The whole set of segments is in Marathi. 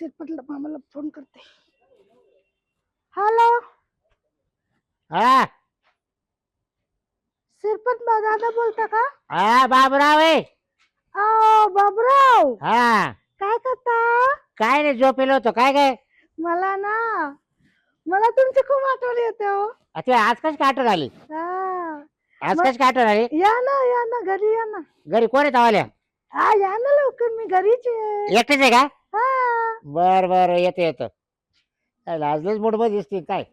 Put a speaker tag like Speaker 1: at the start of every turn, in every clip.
Speaker 1: शिरपतला मामाला फोन करते. हॅलो
Speaker 2: हा
Speaker 1: शिरपत दादा बोलता का?
Speaker 2: हा बाबराव आहे.
Speaker 1: बाबूराव
Speaker 2: हा
Speaker 1: काय करता?
Speaker 2: काय रे झोपेलो होतो काय काय?
Speaker 1: मला ना मला तुमची खूप आठवण येते हो.
Speaker 2: ते आज कशी आठवण आली?
Speaker 1: हा,
Speaker 2: आज कशी आठवण आली?
Speaker 1: या ना घरी या ना.
Speaker 2: घरी कोण आहे तवाल्या?
Speaker 1: हा या ना लवकर, मी घरीच आहे.
Speaker 2: एकटेच आहे का?
Speaker 1: हा
Speaker 2: बर बर येतो येतो. लाजलंच मूड मध्ये दिसते काय?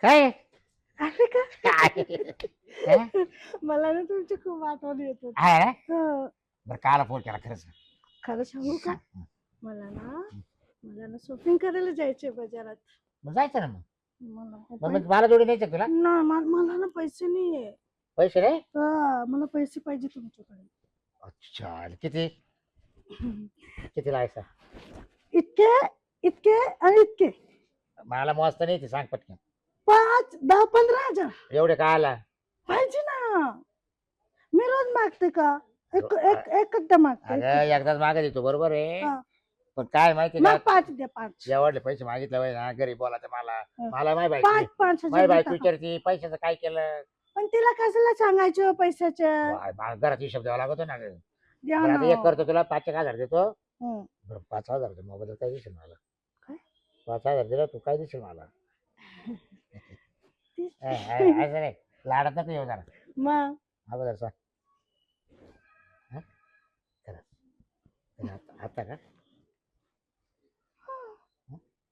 Speaker 2: काय
Speaker 1: अरे का
Speaker 2: काय? हा?
Speaker 1: मला ना तुमची खूप आठवण येत होती.
Speaker 2: आहे ना?
Speaker 1: हो.
Speaker 2: बरं काला फोन केला खरंच?
Speaker 1: खरं सांगू का, मला ना शॉपिंग करायला जायचंय बाजारात.
Speaker 2: मग जायचं ना मग.
Speaker 1: मला
Speaker 2: मला जोडी द्यायचं तुला?
Speaker 1: ना मला ना पैसे नाहीये.
Speaker 2: पैसे रे?
Speaker 1: मला पैसे पाहिजे तुमच्याकडे.
Speaker 2: अच्छा किती किती लायचा?
Speaker 1: इतके इतके आणि इतके.
Speaker 2: मला मस्त नाही ते सांग पटकन.
Speaker 1: 5, 10, 15,000
Speaker 2: एवढे का आला?
Speaker 1: पाहिजे ना. मी रोज मागते का? एकदा मागते.
Speaker 2: अगं एकदाच मागत येतो बरोबर आहे.
Speaker 1: हा.
Speaker 2: पण काय माहिती
Speaker 1: मग
Speaker 2: का,
Speaker 1: 5 द्या 5.
Speaker 2: एवढे पैसे मागितले पाहिजे ना घरी बोलायचं मला. मला माहिती
Speaker 1: 5
Speaker 2: बायको
Speaker 1: 5,000
Speaker 2: माझी बायको
Speaker 1: देता का?
Speaker 2: विचारती पैशाचं काय केलं.
Speaker 1: पण तिला कशाला सांगायचं पैशाचं?
Speaker 2: मला घरात हिशोब द्यावा लागतो ना गं.
Speaker 1: द्या
Speaker 2: बरं
Speaker 1: ना.
Speaker 2: आता एक करतो तुला 5,000 देतो.
Speaker 1: हं.
Speaker 2: बरं 5,000 मोबाईल काय दिसेल मला?
Speaker 1: काय?
Speaker 2: 5,000 दिला तू काय दिसेल मला? असं नाही लाडात नको येऊ जरा.
Speaker 1: मग
Speaker 2: हा बरं सांग. आता का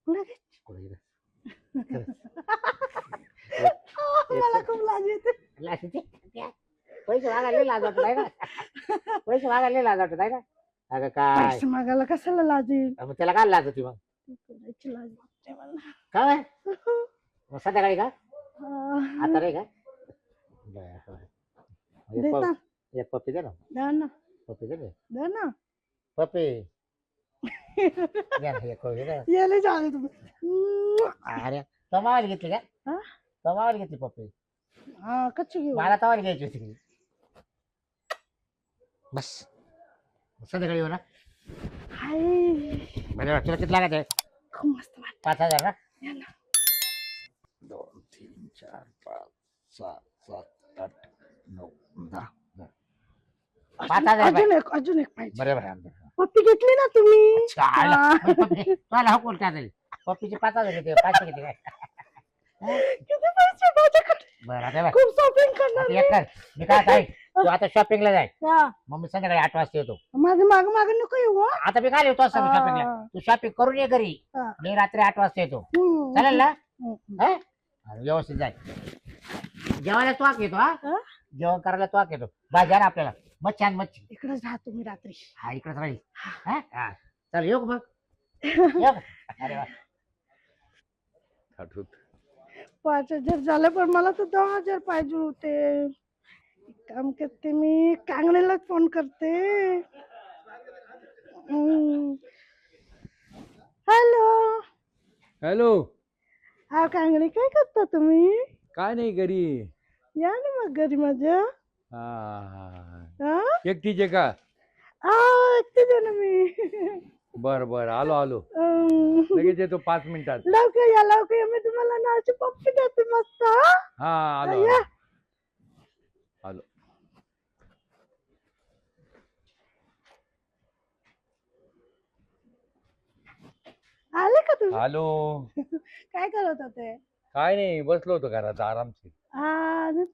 Speaker 1: लगेच.
Speaker 2: कुठे गेलं?
Speaker 1: मला खूप लाज येते.
Speaker 2: पैसे मागायला लाज वाटत आहे ना. पैसे मागायला लाज वाटत आहे ना. अगं काय
Speaker 1: पैसे मागायला कशाला लाज येईल?
Speaker 2: मग त्याला काय लाज होती मग?
Speaker 1: करायची लाज वाटते मला.
Speaker 2: काय मग संध्याकाळी का
Speaker 1: हा.
Speaker 2: आता नाही का? बरं.
Speaker 1: देता.
Speaker 2: एक पप्पी दे ना.
Speaker 1: द्या ना.
Speaker 2: पप्पी दे ना.
Speaker 1: द्या ना.
Speaker 2: पप्पी द्या ना, एक पप्पी दे ना.
Speaker 1: यायला झाले तुम्ही.
Speaker 2: अरे तो मावाली घेतली का?
Speaker 1: हा?
Speaker 2: तो मावाली घेतली पप्पी.
Speaker 1: हा कच्ची घेऊ.
Speaker 2: मला तवाली घ्यायची होती. बस संध्याकाळी येऊ ना.
Speaker 1: हाय
Speaker 2: म्हणजे तुला किती लागत आहे?
Speaker 1: खूप मस्त वाटत.
Speaker 2: 5,000 ना.
Speaker 1: या ना.
Speaker 2: 2 3 4 5 6 7 8 9 10 5,000
Speaker 1: अजून एक पाहिजे.
Speaker 2: बरोबर.
Speaker 1: पप्पी घेतली ना तुम्ही?
Speaker 2: मला हा कोण काय पप्पीचे 5,000 घेते 500 घेते काय?
Speaker 1: किती पैसे माझ्याकडे?
Speaker 2: बरं आता
Speaker 1: खूप शॉपिंग करणार
Speaker 2: एक कर मी काय आहे तू आता शॉपिंगला जाय.
Speaker 1: हा.
Speaker 2: मग मी संध्याकाळी 8 वाजता येतो.
Speaker 1: माझं माग माग नको येऊ हं?
Speaker 2: आता मी काय येतो शॉपिंगला.
Speaker 1: हा.
Speaker 2: तू शॉपिंग करून ये घरी.
Speaker 1: हा.
Speaker 2: मी रात्री 8 वाजता येतो. चालेल ना? व्यवस्थित जाय. जेवायला तो आक येतो. हा जेवण करायला तो आक येतो. बाजार आपल्याला मच्छी आणि मच्छी
Speaker 1: इकडेच राहतो मी रात्री.
Speaker 2: हा इकडेच राहील. हा चल येऊ का मग? येऊ का? अरे वा
Speaker 1: 5,000 झालं पण मला तर 10,000 पाहिजे होते. एक काम करते मी कांगणेलाच फोन करते. हॅलो.
Speaker 3: हॅलो.
Speaker 1: हा कांगणे काय करता तुम्ही?
Speaker 3: काय नाही घरी.
Speaker 1: या ना मग घरी माझ्या.
Speaker 3: हा
Speaker 1: हा
Speaker 3: एकटीचे का?
Speaker 1: एकटीच आहे ना मी.
Speaker 3: बर बर आलो लगेच येतो 5 मिनिटात.
Speaker 1: लवकर या मी तुम्हाला ना अशी पप्पी देते मस्त.
Speaker 3: हा आलो
Speaker 1: या.
Speaker 3: आलो.
Speaker 1: आले का तुम्ही?
Speaker 3: आलो.
Speaker 1: काय करत होते?
Speaker 3: काय नाही बसलो होतो घरात आरामशीर.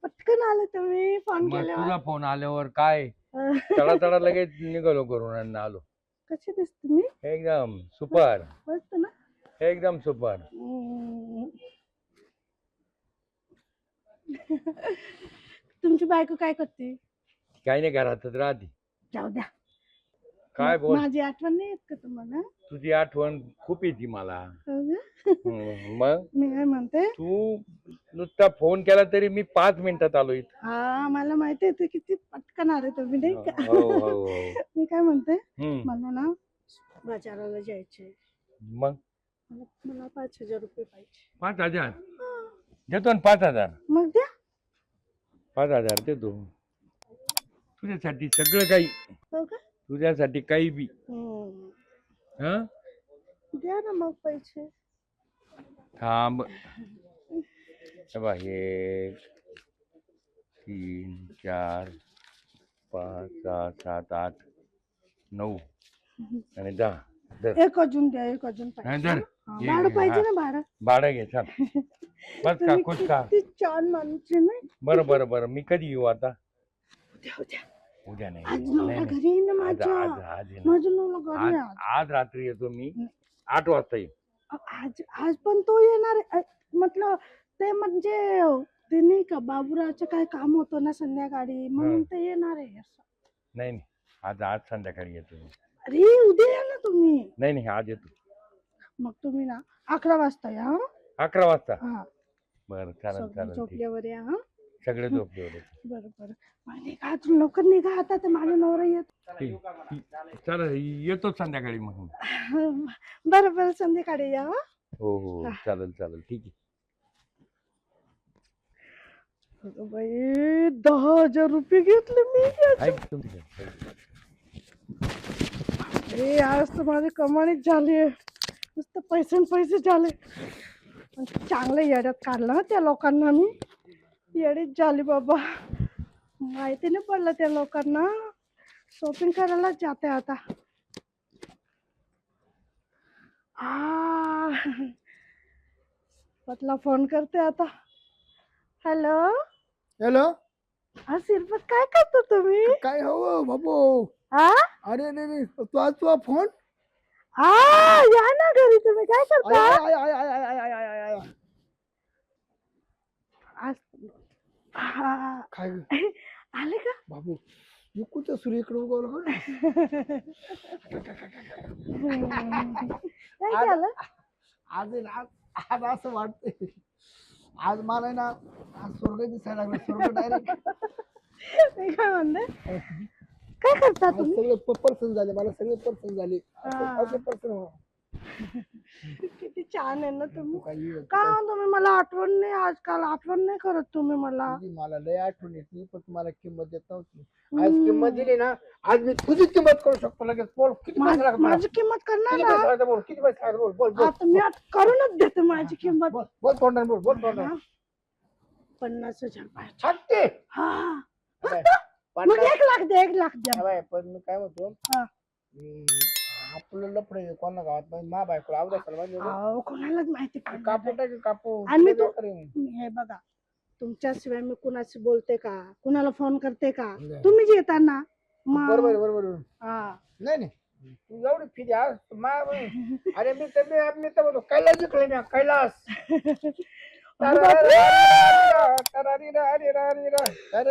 Speaker 1: पटकन आले तुम्ही फोन
Speaker 3: मग
Speaker 1: केल्यावर.
Speaker 3: तुझा फोन आल्यावर काय तडा लगेच निघालो करून आणि आलो.
Speaker 1: कसे दिसते मी?
Speaker 3: एकदम सुपर.
Speaker 1: मस्त ना.
Speaker 3: एकदम सुपर.
Speaker 1: तुमची बायको काय करते?
Speaker 3: काही नाही घरातच राहते.
Speaker 1: जाऊ द्या.
Speaker 3: काय बोल.
Speaker 1: माझी आठवण नाही येत का तुम्हाला?
Speaker 3: तुझी आठवण खूप येते मला.
Speaker 1: हो ना?
Speaker 3: मग
Speaker 1: मी काय म्हणते,
Speaker 3: तू नुसता फोन केला तरी मी 5 मिनिटात आलो इथं.
Speaker 1: हा मला माहिती आहे किती पटकन आले तुम्ही नाही का.
Speaker 3: हो.
Speaker 1: मी काय म्हणते,
Speaker 3: हम्म.
Speaker 1: मला ना बाजाराला जायचंय.
Speaker 3: मग
Speaker 1: मला 5,000 रुपये पाहिजे.
Speaker 3: 5,000 देतो ना 5,000.
Speaker 1: मग द्या.
Speaker 3: 5,000 देतो तुझ्यासाठी सगळं काही.
Speaker 1: हो का?
Speaker 3: तुझ्यासाठी काही बी. हा
Speaker 1: द्या ना मग पैसे.
Speaker 3: थांब. हे बघ 1 3 4 5 6 7 8 9 आणि 10.
Speaker 1: एक अजून द्या. एक अजून पाहिजे.
Speaker 3: धर.
Speaker 1: भाडं पाहिजे ना भाडं.
Speaker 3: भाडं घे चल. बस का
Speaker 1: तुम्ही
Speaker 3: खुश का.
Speaker 1: किती छान माणूस आहे ना.
Speaker 3: बरं बरं बरं मी कधी येऊ आता.
Speaker 1: उद्या.
Speaker 3: उद्या नाही.
Speaker 1: आज नवरा घरी आहे ना
Speaker 3: आज
Speaker 1: माझ्या.
Speaker 3: आज आज ये ना.
Speaker 1: माझं नवरा घरी आहे आज.
Speaker 3: आज रात्री येतो मी 8 वाजता येईल.
Speaker 1: आज पण तो येणार आहे. म्हटलं ते म्हणजे ते नाही का बाबूरावचं काय काम होतं ना संध्याकाळी म्हणून ते येणार आहे असं.
Speaker 3: नाही नाही आज संध्याकाळी येतो मी.
Speaker 1: अरे उद्या या ना तुम्ही.
Speaker 3: नाही आज येतो.
Speaker 1: मग तुम्ही ना 11 वाजता या.
Speaker 3: 11 वाजता.
Speaker 1: हा.
Speaker 3: बरं चालेल
Speaker 1: सगळे
Speaker 3: चालेल ठीक.
Speaker 1: झोपल्यावर या. हा.
Speaker 3: सगळे झोपले.
Speaker 1: बरं बरं. निघा अजून लवकर निघा आता ते माझा नवरा येत.
Speaker 3: चालेल येतो संध्याकाळी मग.
Speaker 1: बरं बरं संध्याकाळी या.
Speaker 3: हो हो चालेल चालेल ठीक आहे.
Speaker 1: अगं बाई 10,000 रुपये घेतले मी.
Speaker 3: ऐक तुमचं.
Speaker 1: अरे आज तर माझी कमानीच झाली आहे. नुसतं पैसे झाले. पण चांगलं येड्यात काढलं ना त्या लोकांना मी. येडीच झाली बाबा. माहिती नाही पडलं त्या लोकांना. शॉपिंग करायला जाते आता. पतला फोन करते आता. हॅलो.
Speaker 4: हॅलो.
Speaker 1: हा श्रीपत काय करतो तुम्ही?
Speaker 4: काय हो बाबू.
Speaker 1: हा.
Speaker 4: अरे नाही तुझा फोन.
Speaker 1: हा या ना घरी. तुम्ही काय करता? आज
Speaker 4: काय
Speaker 1: आले का
Speaker 4: बाबू युकूच्या सूर्यकडे उगवलं.
Speaker 1: काय झालं?
Speaker 4: आज आज असं वाटतंय आज मला ना आज स्वर्ग दिसायला लागलं. स्वर्ग डायरेक्ट.
Speaker 1: मी काय म्हणते काय करता तुम्ही?
Speaker 4: सगळे पर्सन झाले. मला सगळे पर्सन झाले. असं पर्सन.
Speaker 1: किती छान आहे ना तुम्ही.
Speaker 4: काही
Speaker 1: का तुम्ही मला आठवण नाही. आजकाल आठवण नाही करत तुम्ही मला.
Speaker 4: मला लय आठवण येते पण तुम्हाला किंमत देत नव्हती. आज किंमत दिली ना. आज मी तुझी किंमत करू शकतो लगेच. बोल किती पैसे लागतात?
Speaker 1: माझी किंमत करणार
Speaker 4: किती
Speaker 1: ना.
Speaker 4: पैसे लागतात? बोल किती पैसे लागतात? बोल बोल बोल
Speaker 1: आता मी आता करूनच देते माझी किंमत.
Speaker 4: बोल बोल तोंडाने बोल बोल तोंडाने.
Speaker 1: 50,000 पाहिजे.
Speaker 4: छाटते.
Speaker 1: हा.
Speaker 4: अबे,
Speaker 1: मग 1 लाख द्या. 1 लाख द्या.
Speaker 4: अबे, पण मी काय म्हणतो
Speaker 1: हा.
Speaker 4: आपलं लफडे कोणा गावात मा बायको आवडत
Speaker 1: अहो, कोणालाच माहिती पडणार
Speaker 4: कापू
Speaker 1: नाही.
Speaker 4: टाकी कापू.
Speaker 1: आणि मी
Speaker 4: तुला
Speaker 1: तो-
Speaker 4: करेन.
Speaker 1: हे बघा तुमच्याशिवाय मी कुणाशी बोलते का? कुणाला फोन करते का?
Speaker 4: नाही.
Speaker 1: तुम्हीच येता ना. मग
Speaker 4: बरोबर बरोबर.
Speaker 1: हा.
Speaker 4: नाही नाही तू एवढी फिरी आज अरे मी तर बोलतो कैलास जिंकले ना. कैलास.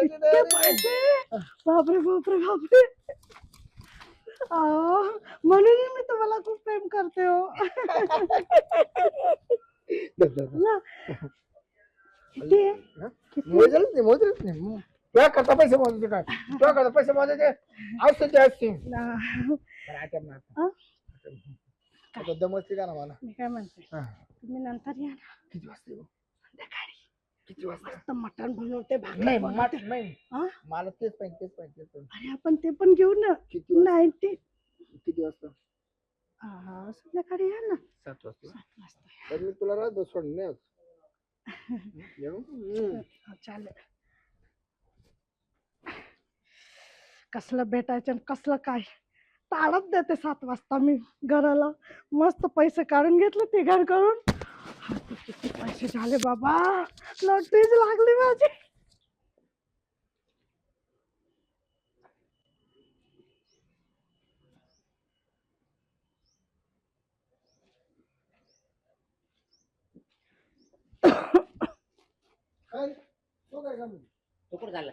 Speaker 1: इतके पैसे? बापरे बापरे बापरे. अहो, म्हणून मी तुम्हाला खूप प्रेम करते हो. ना. किती आहे?
Speaker 4: मोजलच नाही. तुला करता पैसे मोजायचे काय? तुला करता पैसे मोजायचे औषध असते.
Speaker 1: हा?
Speaker 4: आता दमस्ती का ना मला.
Speaker 1: मी काय म्हणते तुम्ही नंतर या ना.
Speaker 4: किती वाजता येऊ?
Speaker 1: संध्याकाळी
Speaker 4: किती वाजता?
Speaker 1: मस्त मटण बनवते.
Speaker 4: नाही
Speaker 1: भाकरी बनवते. हा?
Speaker 4: मला तेच पाहिजे.
Speaker 1: अरे आपण ते पण घेऊ ना.
Speaker 4: किती वाजता?
Speaker 1: 90.
Speaker 4: किती वाजता?
Speaker 1: हा संध्याकाळी या ना.
Speaker 4: 7 वाजता.
Speaker 1: 7 वाजता या.
Speaker 4: तर मी तुला राहतो सोडून नाही येऊ.
Speaker 1: हा, चालेल. कसलं भेटायचं आणि कसलं काय ताळच देते 7 वाजता मी घराला. मस्त पैसे काढून घेतले तिघांकडून करून. किती पैसे झाले बाबा. लॉटरीच लागली माझी.
Speaker 4: काय तो काय काम आहे?
Speaker 2: तू कुठं चालला?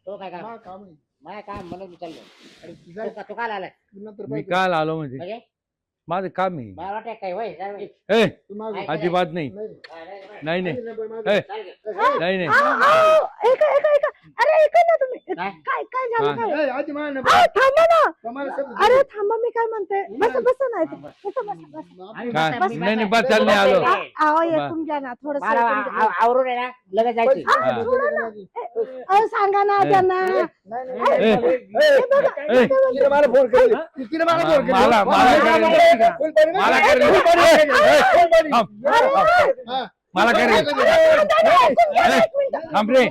Speaker 2: तो काय काम?
Speaker 4: हा, काम आहे.
Speaker 2: माझ्या काम म्हणून मी चाललो.
Speaker 4: अरे जाय.
Speaker 2: तू काल आलाय
Speaker 4: नंतर
Speaker 3: मी
Speaker 4: पाहिजे.
Speaker 3: काल आलो म्हणजे
Speaker 2: म्हणजे
Speaker 3: माझं काम आहे.
Speaker 2: मला वाटतं काय होय जाय होय.
Speaker 3: ए
Speaker 4: तू मागं.
Speaker 2: काय?
Speaker 3: अजिबात नाही.
Speaker 4: नाही.
Speaker 2: हा, नाही, नाही.
Speaker 3: नाही नाही ए, नाही नाही
Speaker 1: ऐका ऐका ऐका अरे ऐका ना तुम्ही
Speaker 2: काय?
Speaker 1: काय काय झालं काय
Speaker 4: आधी मान
Speaker 1: थांबा ना
Speaker 4: तुम्हाला शब्द
Speaker 1: अरे थांबा मी काय म्हणते बस बस ना इथे. बस
Speaker 3: काय नाही नाही बस चाल नाही आलो
Speaker 1: आहो येतून घ्या ना थोडस
Speaker 2: मला आवरून आहे ना लगेच जायची
Speaker 1: सांगा ना त्यांना
Speaker 3: ए,
Speaker 4: तिने मला फोन केली तिने मला फोन केली
Speaker 3: मला- मला करेल. मला काय रे थांब रे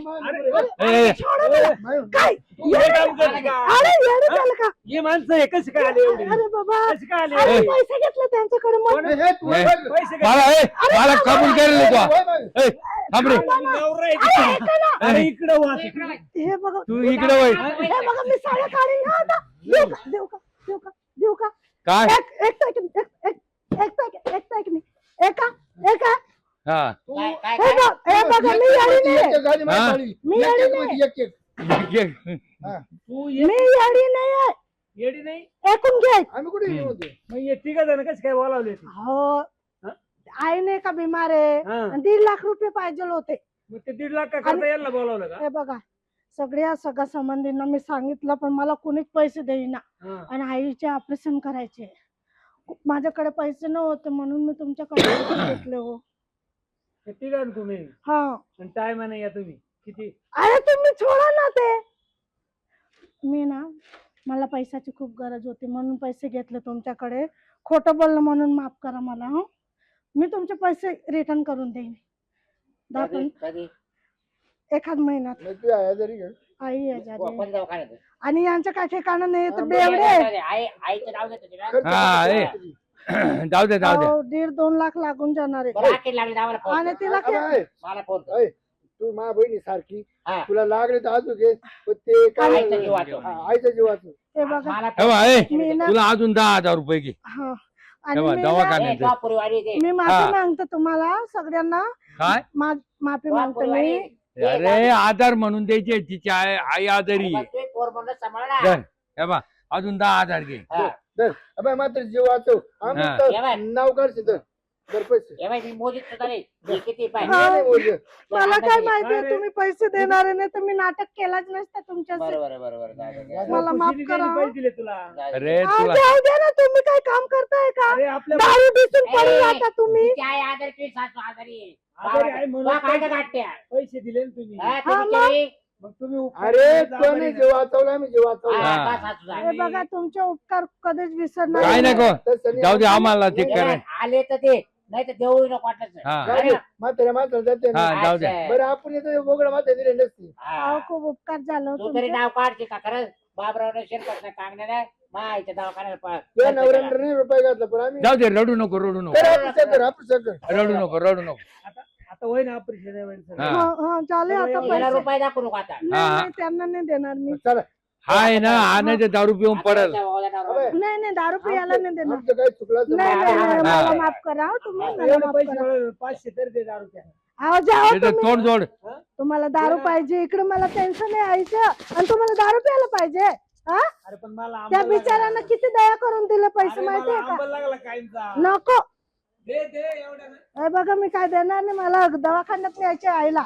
Speaker 1: काय अरे येणं झालं का
Speaker 5: हे माणसं हे कसे काय आले एवढे
Speaker 1: अरे बाबा
Speaker 5: कसे काय आले
Speaker 1: अरे पैसे घेतले त्यांच्याकडे मग
Speaker 5: पैसे
Speaker 3: मला कबूल केलेलं तू ए, थांब रे
Speaker 5: नवरा आहे तिकडे. अरे इकडे वा
Speaker 1: हे बघा
Speaker 3: तू इकडे वळ
Speaker 1: हे बघा मी साड्या काढीन ना आता देऊ का देऊ का देऊ का देऊ का
Speaker 3: काय
Speaker 1: एक सेकंड एक सेकंड एका
Speaker 3: हा
Speaker 1: हे बघा मी याडी नाही मी याडी नाही
Speaker 5: तू
Speaker 1: मी याडी नाही आहे
Speaker 5: येडी नाही
Speaker 1: ऐकून घे
Speaker 4: आम्ही कुठे गेलो होतो
Speaker 5: मग हे तिघ जण कसे काय बोलावले ते?
Speaker 1: हो आई नाही का बिमार आहे
Speaker 5: हा.
Speaker 1: आणि 1.5 लाख रुपये पाहिजे होते
Speaker 5: मग ते 1.5 लाख का करता यायला बोलावलं का
Speaker 1: हे बघा सगळ्या संबंधींना मी सांगितलं पण मला कोणीच पैसे देईना
Speaker 5: हा.
Speaker 1: आणि आईचे ऑपरेशन करायचे माझ्याकडे पैसे नव्हते म्हणून मी तुमच्याकडे पैसे घेतले हो
Speaker 5: ते तिघांन तुम्ही
Speaker 1: हा
Speaker 5: आणि टायमाने या तुम्ही किती
Speaker 1: अरे तुम्ही सोडा ना ते मी ना मला पैशाची खूप गरज होती म्हणून पैसे घेतले तुमच्याकडे खोटं बोललं म्हणून माफ करा मला हं मी तुमचे पैसे रिटर्न करून देईन 10
Speaker 2: कधी
Speaker 1: एखाद महिन्यात
Speaker 4: मग तू आजारी का?
Speaker 1: आई आहे जारी.
Speaker 2: कोण दवाखान्यात?
Speaker 1: आणि यांचं काय ठिकाण नाही तर बेवडे
Speaker 2: आईचं नाव घेतो तिला.
Speaker 4: खर्च
Speaker 3: हा, ए.
Speaker 4: करतो.
Speaker 3: जाऊ दे जाऊ दे
Speaker 1: 1.5-2 लाख लागून जाणार आहे
Speaker 2: बरं, आखीर लागली तर आम्हाला फोन
Speaker 1: आणि
Speaker 2: कर.
Speaker 1: तिला
Speaker 4: आता आहे.
Speaker 2: मला फोन कर.
Speaker 4: ऐ, तू माझ्या बहिणी सारखी
Speaker 2: हा.
Speaker 4: तुला लागले तर अजून घे पण ते काय
Speaker 2: आईचा जीव वाचव.
Speaker 4: हा, आईचा जीव वाचव
Speaker 1: ते बघा
Speaker 2: मला
Speaker 3: हे बघ, ए,
Speaker 1: मी ना
Speaker 3: तुला अजून 10,000 रुपये घे
Speaker 1: हा आणि
Speaker 3: तेव्हा
Speaker 1: मी ना-
Speaker 3: दवाखान्यात
Speaker 2: ए, तो पुरीवाली दे.
Speaker 1: मी
Speaker 3: हा.
Speaker 1: माफी मागते तुम्हाला सगळ्यांना
Speaker 3: काय
Speaker 1: माफी
Speaker 2: तो
Speaker 1: मागते
Speaker 2: पुरीवाली
Speaker 1: मी
Speaker 2: दे.
Speaker 3: अरे आधार म्हणून द्यायचे तिची आई आजारी
Speaker 2: मग तू पोर म्हणून सांभाळ ना.
Speaker 3: धर, हे बा अजून 10,000 घे
Speaker 2: हा.
Speaker 4: तर अबे मात्र जीव वाचव आम्ही
Speaker 3: हा.
Speaker 4: तर
Speaker 2: ये बाय.
Speaker 4: नाव काढशील तर पैसे
Speaker 2: ए बाई, मी मोजीत सुद्धा नाही. हे किती पाय
Speaker 1: हा.
Speaker 4: नाही बोलले.
Speaker 1: मला काय
Speaker 2: अरे.
Speaker 1: माहितीये तुम्ही पैसे देणारे नाही तर मी नाटक केलाच नसतं तुमच्याशी
Speaker 2: बरोबर आहे, बरोबर आहे. जाऊ दे, जाऊ दे.
Speaker 1: मला माफ
Speaker 5: खुशीने
Speaker 1: करा.
Speaker 5: त्यांनी पैसे दिले तुला
Speaker 2: जाऊ दे.
Speaker 3: अरे
Speaker 1: अहो,
Speaker 3: तुला
Speaker 1: जाऊ द्या ना तुम्ही काय काम करताय का
Speaker 5: अरे आपल्या
Speaker 1: दारू दिसून पडून
Speaker 2: ए,
Speaker 1: राहता तुम्ही
Speaker 2: तिची आई आजारी, तुझी सासू आजारी आहे.
Speaker 5: आजारी आहे म्हणून
Speaker 2: तुला काय का गाठत्या?
Speaker 5: पैसे दिले ना तुम्ही
Speaker 2: हा, ती
Speaker 1: हा,
Speaker 2: बिचारी.
Speaker 5: मग तुम्ही उपकार
Speaker 4: अरे
Speaker 5: करायचा
Speaker 4: तो
Speaker 5: आभारी
Speaker 4: नाही
Speaker 5: नाही.
Speaker 4: जीव वाचवला आम्ही जीव वाचवला
Speaker 2: हा,
Speaker 3: हा.
Speaker 2: बा सासू जा.
Speaker 1: हे बघा तुमचे उपकार कधीच विसरणार
Speaker 3: काय
Speaker 1: नाही.
Speaker 3: नको
Speaker 4: तसं नाही.
Speaker 3: जाऊ दे आम्हाला ते
Speaker 2: ए,
Speaker 3: कराय
Speaker 2: आले तर ते नाही तर देऊ नको वाटलं
Speaker 3: हा.
Speaker 4: जाऊ दे. म्हाताऱ्या म्हाताऱ्या जाते ना.
Speaker 3: हा जाऊ दे
Speaker 4: बरं आपण येतो बोगडा म्हातारे दिले नसते
Speaker 1: अहो, खूप उपकार झालं हो
Speaker 2: तू तरी
Speaker 1: तुमचे.
Speaker 2: नाव काढते का खरंच बाबरावने शेरपत कांगण्याने मायच्या दवाखान्याला
Speaker 4: तुझ्या नवऱ्याने नाही रुपये घातला पण आम्ही
Speaker 3: जाऊ दे रडू नको रडू नको
Speaker 4: कर आपण सगळं
Speaker 3: रडू नको रडू नको
Speaker 5: आता होय ना ऑपरेशन आहे होईल सगळं.
Speaker 3: हा.
Speaker 1: हा, झाले आता
Speaker 5: याला
Speaker 2: याला
Speaker 1: पैसे
Speaker 2: रुपये दाखवू नको आता
Speaker 1: नाही नाही, त्यांना नाही देणार मी
Speaker 4: चला
Speaker 3: हाय ना आणायचं दारू पिऊन पडल
Speaker 4: अबे,
Speaker 1: नाही दारू पियाला नाही देणार
Speaker 4: आमचं काही चुकलं तर
Speaker 1: नाही नाही नाही,
Speaker 3: हा.
Speaker 1: मला माफ करा हो तुम्ही मला
Speaker 5: एवढे
Speaker 1: माफ
Speaker 5: पैसे
Speaker 1: करा
Speaker 5: मिळाले, 500 तरी दे दारू प्या.
Speaker 1: अहो जाओ
Speaker 3: त्याचं
Speaker 1: तुम्ही
Speaker 3: तोंड जोड
Speaker 1: तुम्हाला दारू पाहिजे इकडे मला टेन्शन आहे आईचं आणि तुम्हाला दारू प्यायला पाहिजे हा
Speaker 5: अरे पण मला
Speaker 1: त्या
Speaker 5: आंबा
Speaker 1: बिचाऱ्यांना
Speaker 5: लागला.
Speaker 1: किती दया करून दिले पैसे
Speaker 5: अरे
Speaker 1: माहितीये
Speaker 5: मला
Speaker 1: का
Speaker 5: आंबा लागला काहींचा.
Speaker 1: नको
Speaker 5: दे एवढ्या
Speaker 1: हे बघा मी काय देणार नाही मला दवाखान्यात न्यायचे आईला